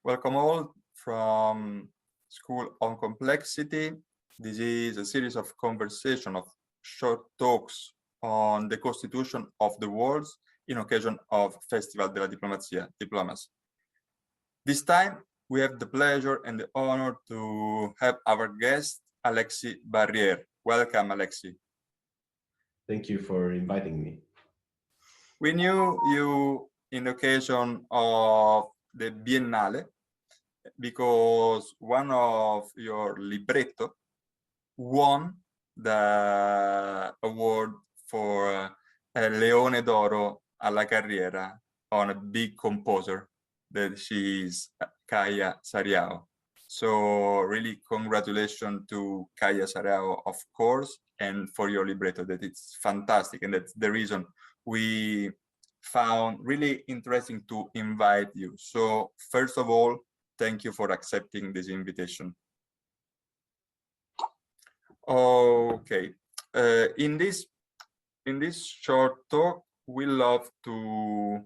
Welcome all from School on Complexity. This is a series of conversation of short talks on the Constitution of the world in occasion of Festival della Diplomacy. This time, we have the pleasure and the honor to have our guest, Alexis Barrière. Welcome, Alexis. Thank you for inviting me. We knew you in the occasion of the Biennale because one of your libretto won the award for Leone d'Oro alla carriera on a big composer that she is Kaia Sariao. So really congratulations to Kaia Sariao, of course, and for your libretto. That it's fantastic, and that's the reason we found really interesting to invite you. So first of all, thank you for accepting this invitation. Okay, in this short talk, we love to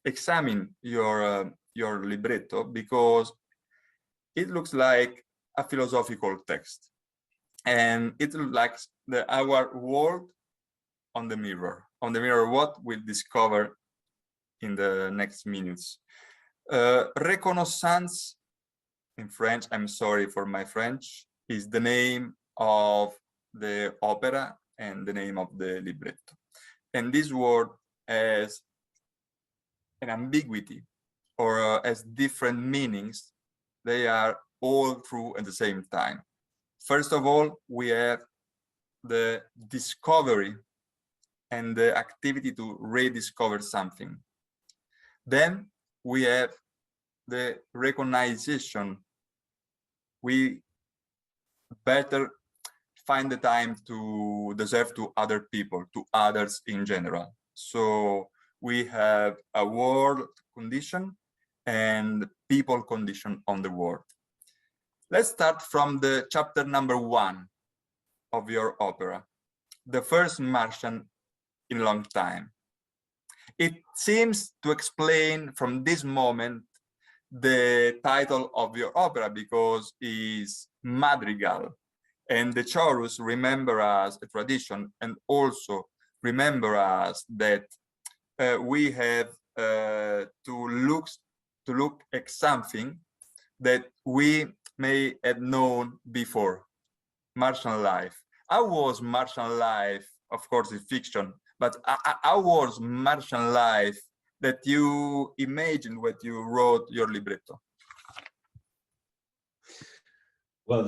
examine your libretto because it looks like a philosophical text, and it looks like our world on the mirror. On the mirror, what we'll discover in the next minutes. Reconnaissance in French, I'm sorry for my French, is the name of the opera and the name of the libretto. And this word has an ambiguity or has different meanings. They are all true at the same time. First of all, we have the discovery and the activity to rediscover something. Then we have the recognition. We better find the time to deserve to other people, to others in general. So we have a world condition and people condition on the world. Let's start from the chapter number 1 of your opera, The First Martian in a Long Time. It seems to explain from this moment the title of your opera because it's madrigal, and the chorus remember us a tradition, and also remember us that we have to look at something that we may have known before. Martian life. How was Martian life? Of course, it's fiction, but how was Martian life that you imagined when you wrote your libretto? Well,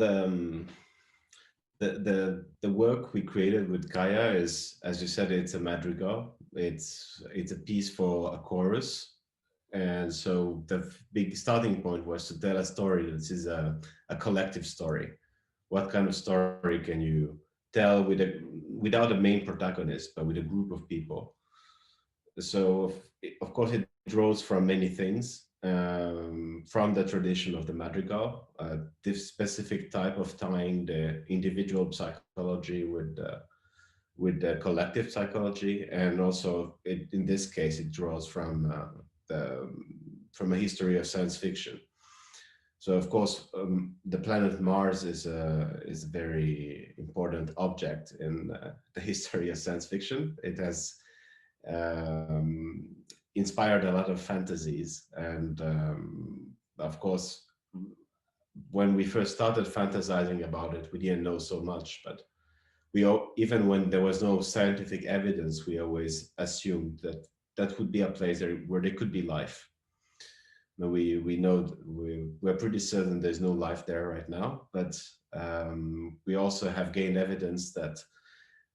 the work we created with Kaya is, as you said, it's a madrigal. It's a piece for a chorus, and so the big starting point was to tell a story. This is a collective story. What kind of story can you tell without a main protagonist, but with a group of people? So of course it draws from many things, from the tradition of the madrigal, this specific type of tying the individual psychology with the collective psychology, and also in this case it draws from a history of science fiction. So of course the planet Mars is a very important object in the history of science fiction. It has inspired a lot of fantasies, and of course when we first started fantasizing about it, we didn't know so much, but even when there was no scientific evidence, we always assumed that that would be a place where there could be life. Now we know we're pretty certain there's no life there right now, but we also have gained evidence that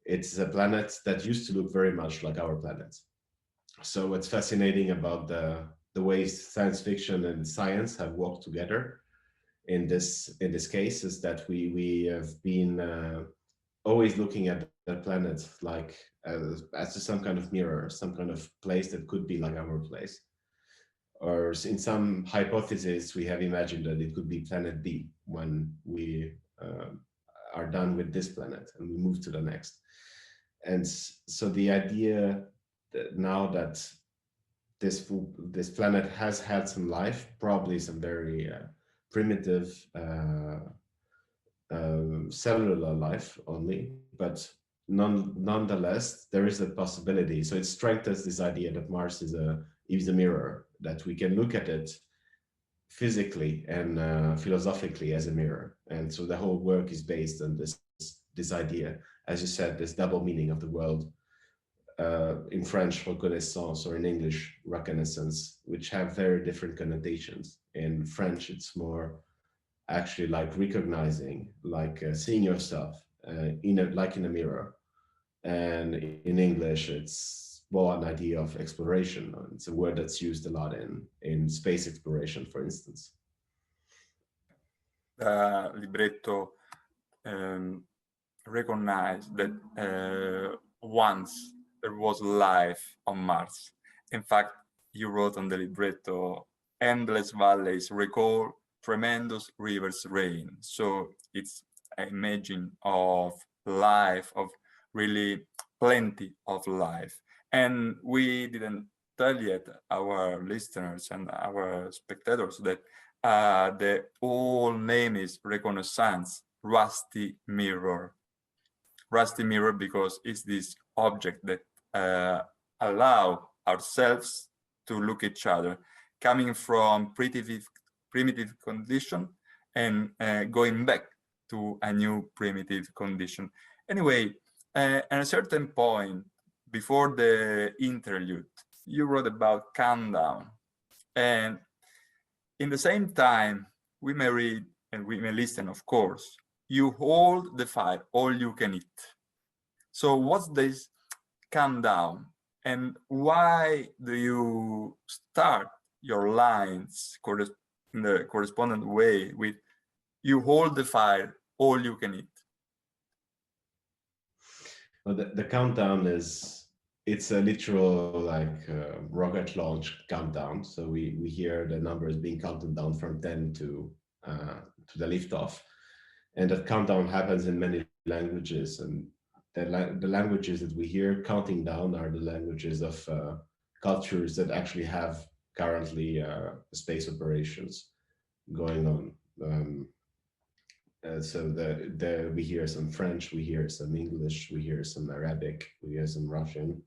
it's a planet that used to look very much like our planet. So what's fascinating about the way science fiction and science have worked together in this case is that we have been always looking at the planet like as some kind of mirror, some kind of place that could be like our place. Or in some hypotheses, we have imagined that it could be planet B when we are done with this planet and we move to the next. And so the idea that now that this planet has had some life, probably some very primitive cellular life only, but nonetheless, there is a possibility. So it strengthens this idea that Mars is a mirror, that we can look at it physically and philosophically as a mirror. And so the whole work is based on this idea, as you said, this double meaning of the world. In French, reconnaissance, or in English, reconnaissance, which have very different connotations. In French, it's more actually like recognizing, like seeing yourself like in a mirror. And in English, it's more an idea of exploration. It's a word that's used a lot in space exploration, for instance. The libretto recognized that once there was life on Mars. In fact, you wrote on the libretto, endless valleys recall tremendous rivers rain. So it's an imagine of life, of really plenty of life. And we didn't tell yet our listeners and our spectators that the whole name is Reconnaissance, rusty mirror. Rusty mirror because it's this object that allow ourselves to look each other, coming from primitive condition and going back to a new primitive condition. Anyway, at a certain point before the interlude, you wrote about countdown, and in the same time, we may read and we may listen, of course, you hold the fire, all you can eat. So what's this countdown? And why do you start your lines in the correspondent way with you hold the fire, all you can eat? Well, the countdown it's a literal like rocket launch countdown. So we hear the numbers being counted down from 10 to the liftoff, and that countdown happens in many languages. And the languages that we hear counting down are the languages of cultures that actually have currently space operations going on. So we hear some French, we hear some English, we hear some Arabic, we hear some Russian,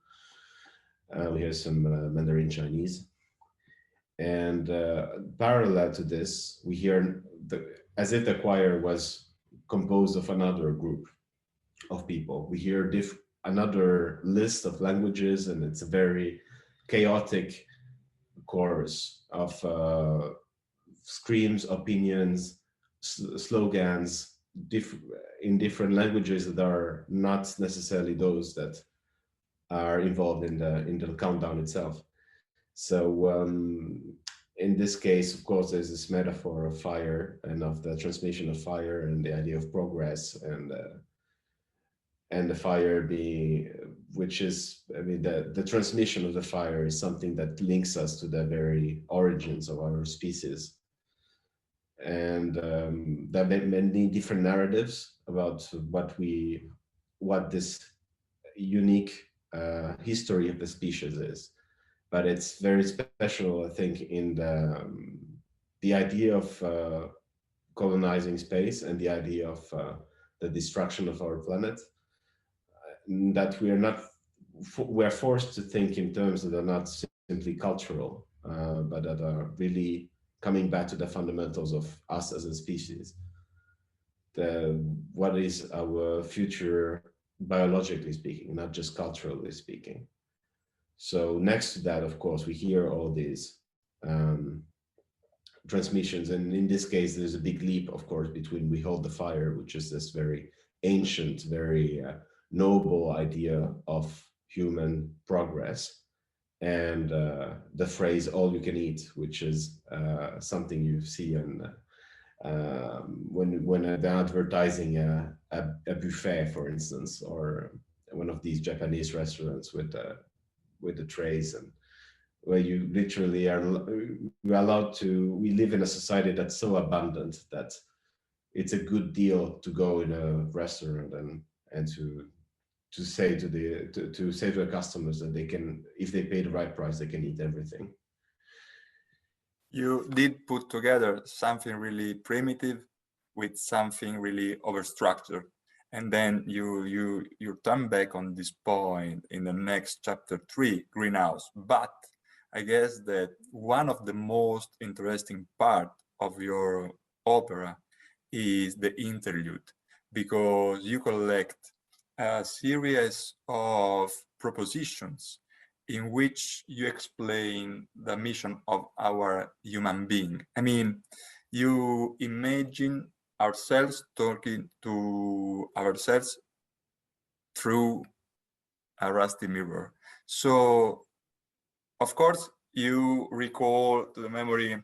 we hear some Mandarin Chinese. And parallel to this, we hear as if the choir was composed of another group of people. We hear another list of languages, and it's a very chaotic chorus of screams, opinions, slogans in different languages that are not necessarily those that are involved in the countdown itself. So in this case, of course, there's this metaphor of fire and of the transmission of fire and the idea of progress and the fire being, which is, I mean, the transmission of the fire is something that links us to the very origins of our species. And there are many different narratives about what this unique history of the species is. But it's very special, I think, in the idea of colonizing space and the idea of the destruction of our planet, that we're forced to think in terms that are not simply cultural, but that are really coming back to the fundamentals of us as a species. What is our future biologically speaking, not just culturally speaking. So next to that, of course, we hear all these transmissions. And in this case, there's a big leap, of course, between we hold the fire, which is this very ancient, very noble idea of human progress, and the phrase all you can eat, which is something you see in when they're advertising a buffet, for instance, or one of these Japanese restaurants with the trays, and where you literally we live in a society that's so abundant that it's a good deal to go in a restaurant and to to say to to say to the customers that they can, if they pay the right price, they can eat everything. You did put together something really primitive with something really overstructured, and then you turn back on this point in the next chapter 3, greenhouse. But I guess that one of the most interesting part of your opera is the interlude, because you collect a series of propositions in which you explain the mission of our human being. I mean, you imagine ourselves talking to ourselves through a rusty mirror. So, of course, you recall to the memory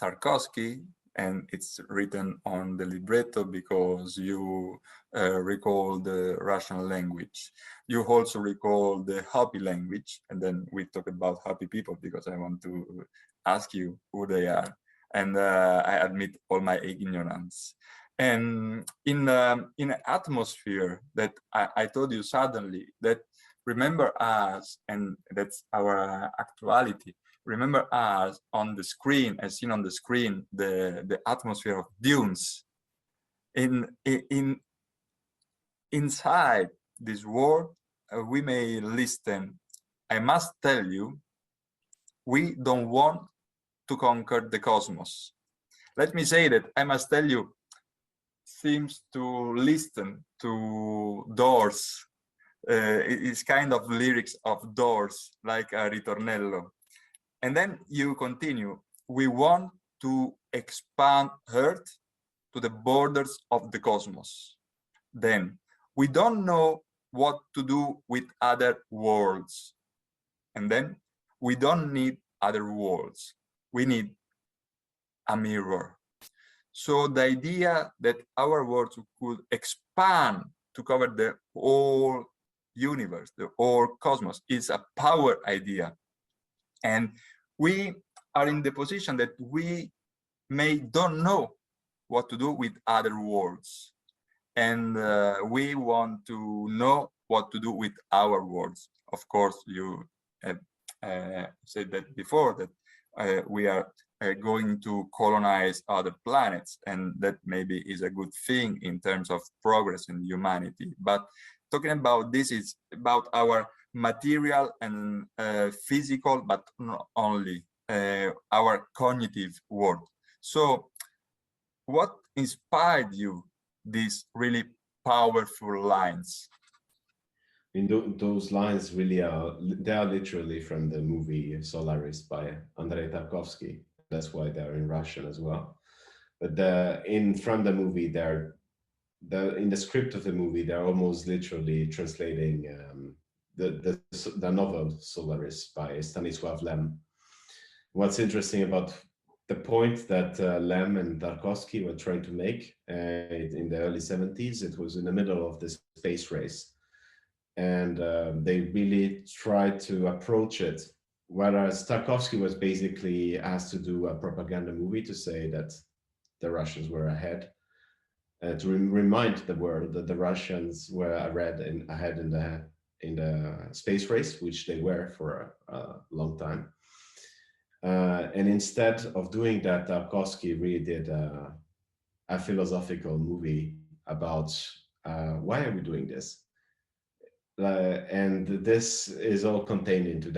Tarkovsky, and it's written on the libretto because you recall the Russian language. You also recall the Hopi language, and then we talk about Hopi people because I want to ask you who they are, and I admit all my ignorance. And in an atmosphere that I told you suddenly that remember us, and that's our actuality. Remember us on the screen, as seen on the screen, the atmosphere of dunes. Inside this world, we may listen. I must tell you, we don't want to conquer the cosmos. Let me say that I must tell you, seems to listen to Doors. It's kind of lyrics of Doors, like a ritornello. And then you continue, we want to expand Earth to the borders of the cosmos. Then we don't know what to do with other worlds. And then we don't need other worlds. We need a mirror. So the idea that our worlds could expand to cover the whole universe, the whole cosmos, is a power idea. And we are in the position that we may don't know what to do with other worlds. And we want to know what to do with our worlds. Of course, you have said that before, that we are going to colonize other planets, and that maybe is a good thing in terms of progress in humanity. But talking about this is about our material and physical, but not only our cognitive world. So what inspired you these really powerful lines? Those lines really are, they are literally from the movie Solaris by Andrei Tarkovsky. That's why they're in Russian as well. But from the movie, in the script of the movie, they're almost literally translating the novel Solaris by Stanisław Lem. What's interesting about the point that Lem and Tarkovsky were trying to make in the early 70s, it was in the middle of the space race. And they really tried to approach it, whereas Tarkovsky was basically asked to do a propaganda movie to say that the Russians were ahead, to remind the world that the Russians were ahead in the space race, which they were for a long time. And instead of doing that, Tarkovsky really did a philosophical movie about why are we doing this? And this is all contained in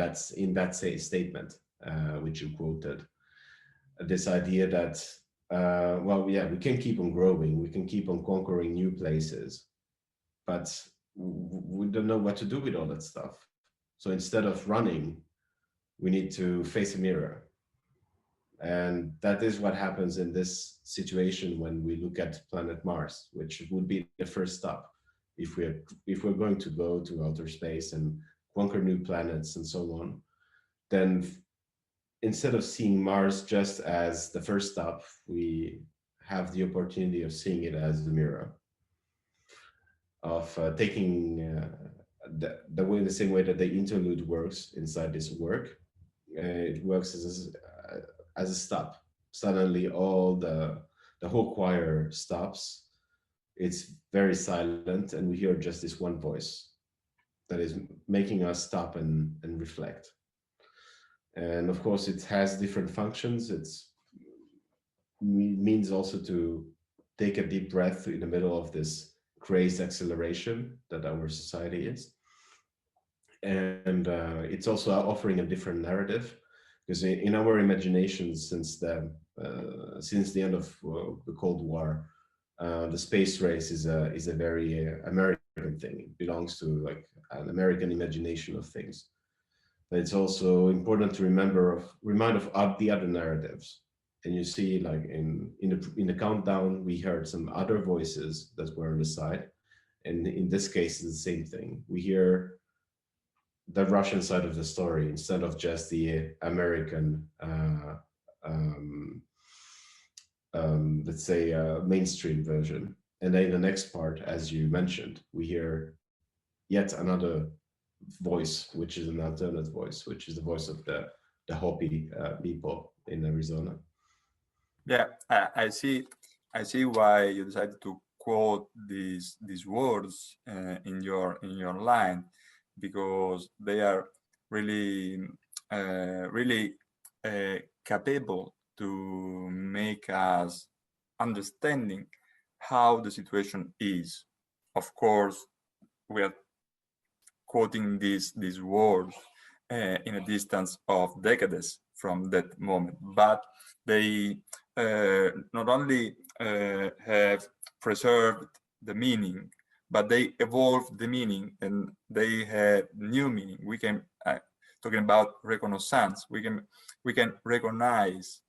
that statement, which you quoted. This idea that, well, yeah, we can keep on growing, we can keep on conquering new places, but we don't know what to do with all that stuff. So instead of running, we need to face a mirror. And that is what happens in this situation when we look at planet Mars, which would be the first stop. If we're going to go to outer space and conquer new planets and so on, then instead of seeing Mars just as the first stop, we have the opportunity of seeing it as a mirror, of taking the same way that the interlude works inside this work. It works as a stop. Suddenly, all the whole choir stops. It's very silent, and we hear just this one voice, that is making us stop and reflect. And of course, it has different functions. It's means also to take a deep breath in the middle of this crazed acceleration that our society is. And it's also offering a different narrative, because in our imaginations, since the end of the Cold War, the space race is a very American thing. It belongs to like an American imagination of things. But it's also important to remind of the other narratives. And you see, like in the countdown, we heard some other voices that were on the side, and in this case, it's the same thing. We hear the Russian side of the story instead of just the American, let's say, mainstream version. And then the next part, as you mentioned, we hear yet another voice, which is an alternate voice, which is the voice of the Hopi people in Arizona. Yeah, I see why you decided to quote these words in your line, because they are really capable to make us understanding how the situation is. Of course, we are quoting these words in a distance of decades from that moment, but they not only have preserved the meaning, but they evolved the meaning and they have new meaning. We can talking about reconnaissance. We can recognize.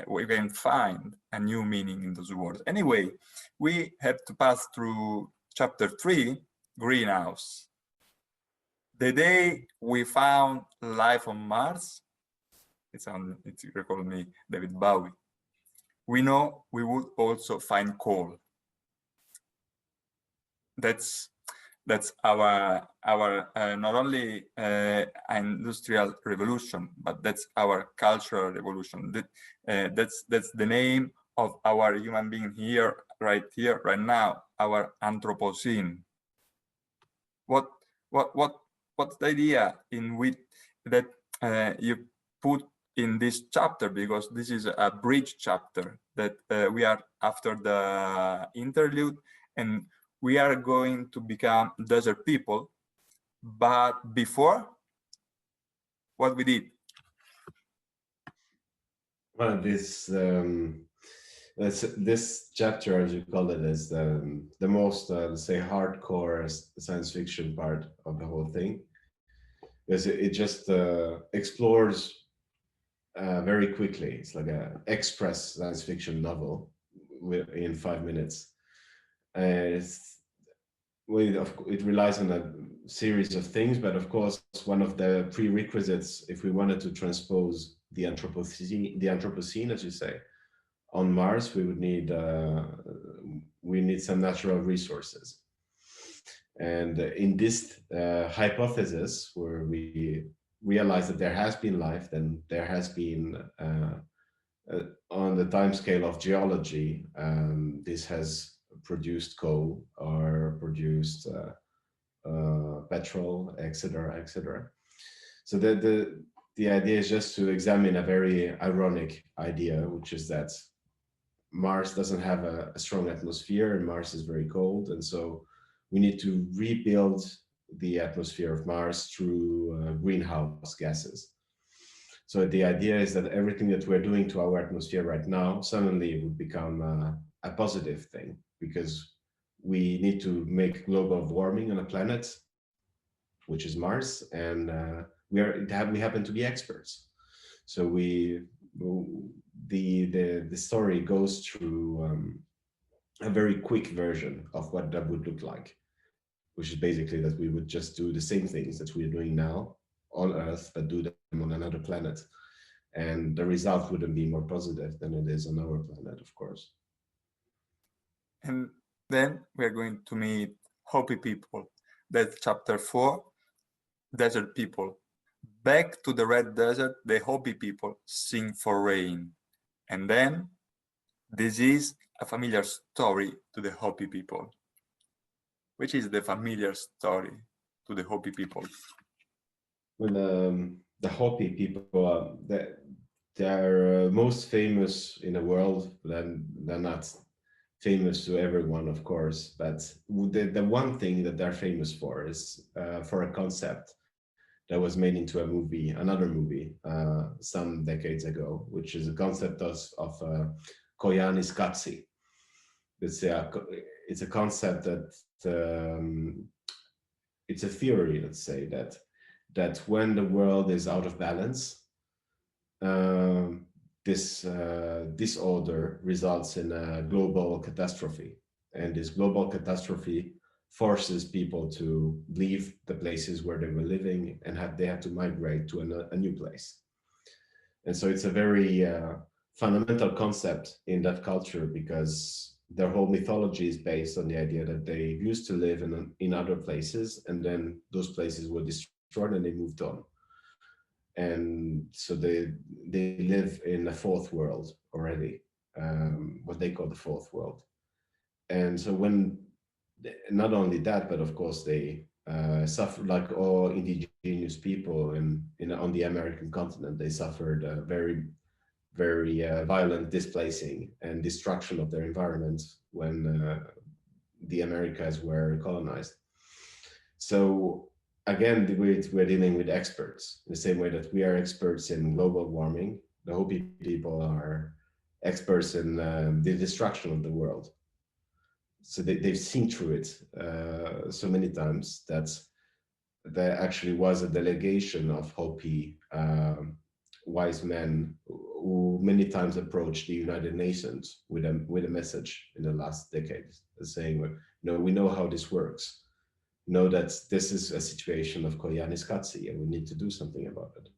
We can find a new meaning in those words. Anyway, we have to pass through chapter 3, greenhouse. The day we found life on Mars, it recalled me David Bowie. We know we would also find coal. That's our not only industrial revolution, but that's our cultural revolution. That's the name of our human being here, right now, our Anthropocene. What's the idea in which that you put in this chapter, because this is a bridge chapter that we are after the interlude, and we are going to become desert people. But before, what we did? Well, this chapter, as you call it, is the most, let's say, hardcore science fiction part of the whole thing, because it just explores very quickly. It's like an express science fiction novel in 5 minutes. It relies on a series of things, but of course, one of the prerequisites, if we wanted to transpose the Anthropocene, as you say, on Mars, we would need some natural resources. And in this hypothesis, where we realize that there has been life, then there has been, on the time scale of geology, this has produced coal or produced petrol, etc., etc. So the idea is just to examine a very ironic idea, which is that Mars doesn't have a strong atmosphere, and Mars is very cold, and so we need to rebuild the atmosphere of Mars through greenhouse gases. So the idea is that everything that we're doing to our atmosphere right now suddenly would become a positive thing, because we need to make global warming on a planet, which is Mars, and we happen to be experts. So the story goes through a very quick version of what that would look like, which is basically that we would just do the same things that we're doing now on Earth, but do them on another planet. And the result wouldn't be more positive than it is on our planet, of course. And then we're going to meet Hopi people. That's chapter 4, desert people. Back to the red desert, the Hopi people sing for rain. And then this is a familiar story to the Hopi people. Which is the familiar story to the Hopi people? Well, the Hopi people, they're most famous in the world. Then they're not famous to everyone, of course, but the one thing that they're famous for is for a concept that was made into a movie, another movie, some decades ago, which is a concept of Koyanis Katsi. It's a concept that it's a theory, let's say, that when the world is out of balance, this disorder results in a global catastrophe, and this global catastrophe forces people to leave the places where they were living, and they have to migrate to a new place. And so it's a very fundamental concept in that culture, because their whole mythology is based on the idea that they used to live in other places, and then those places were destroyed and they moved on. And so they live in a fourth world already, what they call the fourth world. And so when, not only that, but of course they suffer, like all indigenous people on the American continent, they suffered a very violent displacing and destruction of their environment when the Americas were colonized. So again, we're dealing with experts in the same way that we are experts in global warming. The Hopi people are experts in the destruction of the world. So they've seen through it so many times that there actually was a delegation of Hopi wise men who many times approached the United Nations with a message in the last decades, saying, we know how this works. Know that this is a situation of Koyanis Katsi, and we need to do something about it.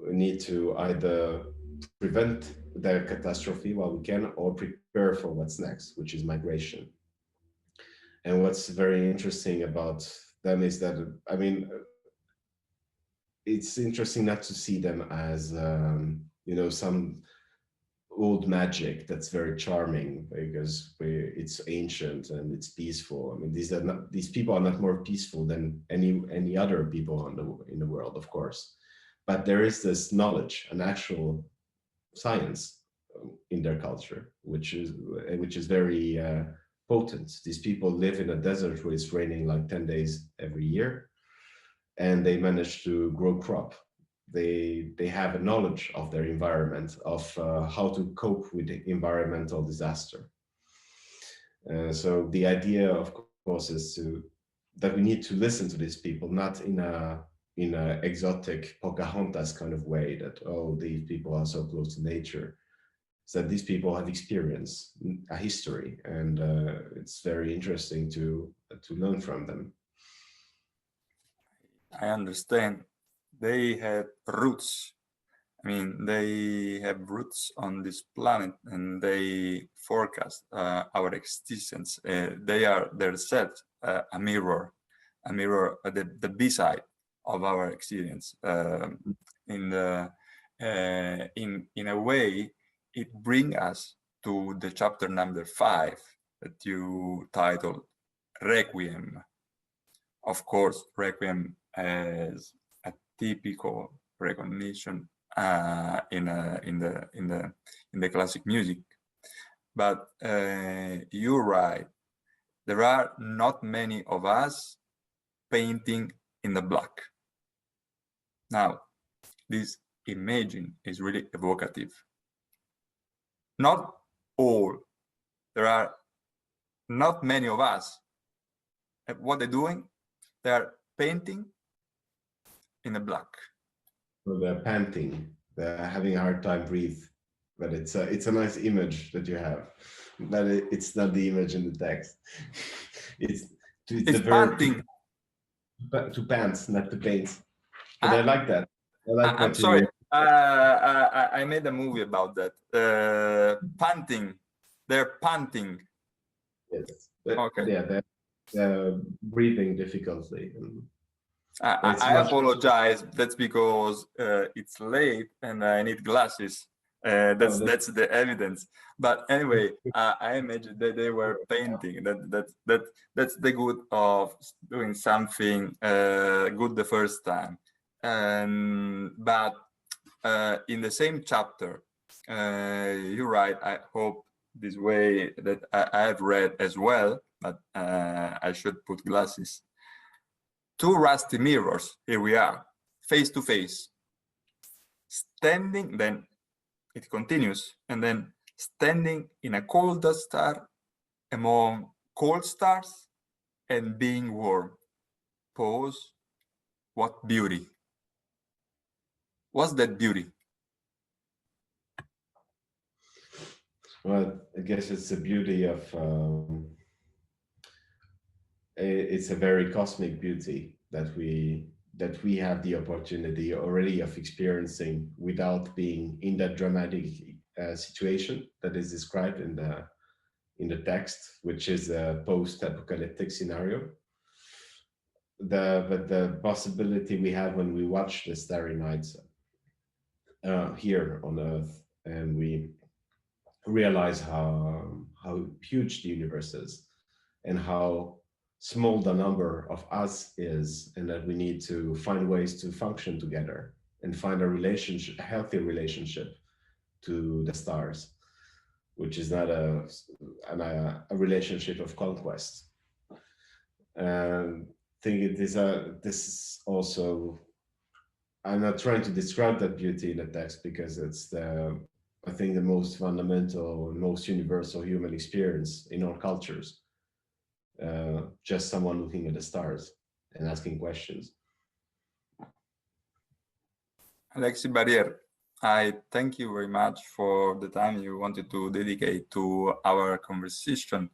We need to either prevent the catastrophe while we can, or prepare for what's next, which is migration. And what's very interesting about them is that, I mean, it's interesting not to see them as, some old magic that's very charming, because it's ancient and it's peaceful. I mean, these people are not more peaceful than any other people in the world, of course. But there is this knowledge, an actual science in their culture, which is very potent. These people live in a desert where it's raining like 10 days every year, and they manage to grow crop. They have a knowledge of their environment, of how to cope with the environmental disaster. So the idea, of course, is that we need to listen to these people, not in a exotic Pocahontas kind of way, that, oh, these people are so close to nature. So these people have experience, a history, and it's very interesting to learn from them. I understand. They have roots. I mean, they have roots on this planet, and they forecast our existence. They are themselves a mirror, the B-side of our experience. In a way, it brings us to the chapter number 5 that you titled Requiem. Of course, Requiem as a typical recognition in the classic music, but you're right. There are not many of us painting in the black. Now, this imaging is really evocative. Not all. There are not many of us. What they're doing, they're painting in the black. So they're panting. They're having a hard time breathe. But it's a nice image that you have. But it's not the image in the text. It's the panting. To pant, not to paint. But I like that. I'm sorry. I made a movie about that. Panting. They're panting. Yes. Okay. Yeah, they're breathing difficultly. I apologize. That's because it's late and I need glasses. That's the evidence. But anyway, I imagine that they were painting. That's the good of doing something good the first time. But in the same chapter, you write, I hope this way that I have read as well, but I should put glasses. Two rusty mirrors, here we are, face to face, standing, then it continues, and then standing in a cold star among cold stars and being warm. Pause. What beauty. What's that beauty? Well, I guess it's the beauty of, it's a very cosmic beauty that we have the opportunity already of experiencing without being in that dramatic situation that is described in the text, which is a post-apocalyptic scenario. But the possibility we have when we watch the starry nights here on Earth, and we realize how huge the universe is, and how small the number of us is, and that we need to find ways to function together and find a healthy relationship to the stars, which is not a relationship of conquest. I think this is also, I'm not trying to describe that beauty in the text because it's I think the most fundamental, most universal human experience in all cultures. Just someone looking at the stars and asking questions. Alexis Barrier, I thank you very much for the time you wanted to dedicate to our conversation.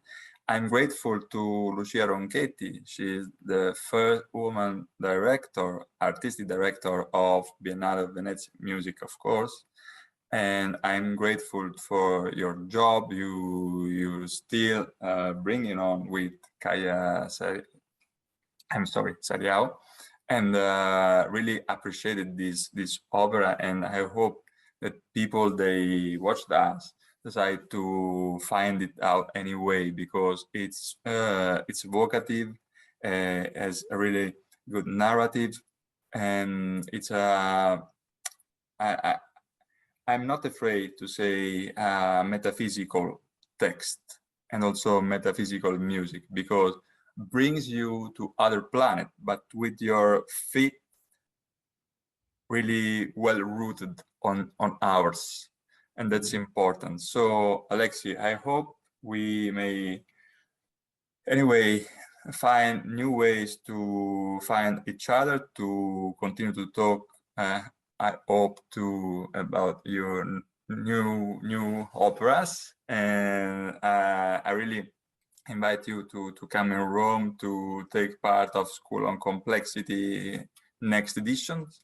I'm grateful to Lucia Ronchetti. She is the first woman director, artistic director of Biennale of Venice Music, of course. And I'm grateful for your job you still bringing on with Kaya Sariao, and really appreciated this opera, and I hope that people they watched us decide to find it out anyway, because it's evocative, has a really good narrative, and it's I'm not afraid to say metaphysical text and also metaphysical music, because brings you to other planet, but with your feet really well rooted on ours, and that's important. So Alexi, I hope we may anyway find new ways to find each other, to continue to talk. I hope to about your new operas, and I really invite you to come in Rome to take part of School on Complexity next editions,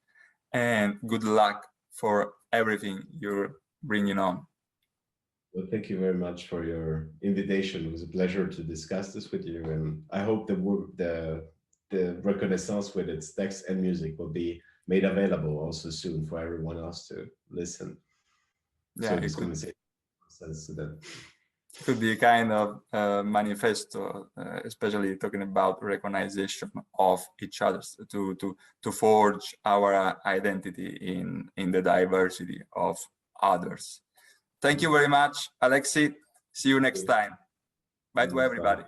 and good luck for everything you're bringing on. Well, thank you very much for your invitation. It was a pleasure to discuss this with you, and I hope the reconnaissance with its text and music will be made available also soon for everyone else to listen. Yeah, so this conversation sense to them. It could be a kind of manifesto, especially talking about recognition of each other, to forge our identity in the diversity of others. Thank you very much, Alexi. See you next time. Bye to everybody.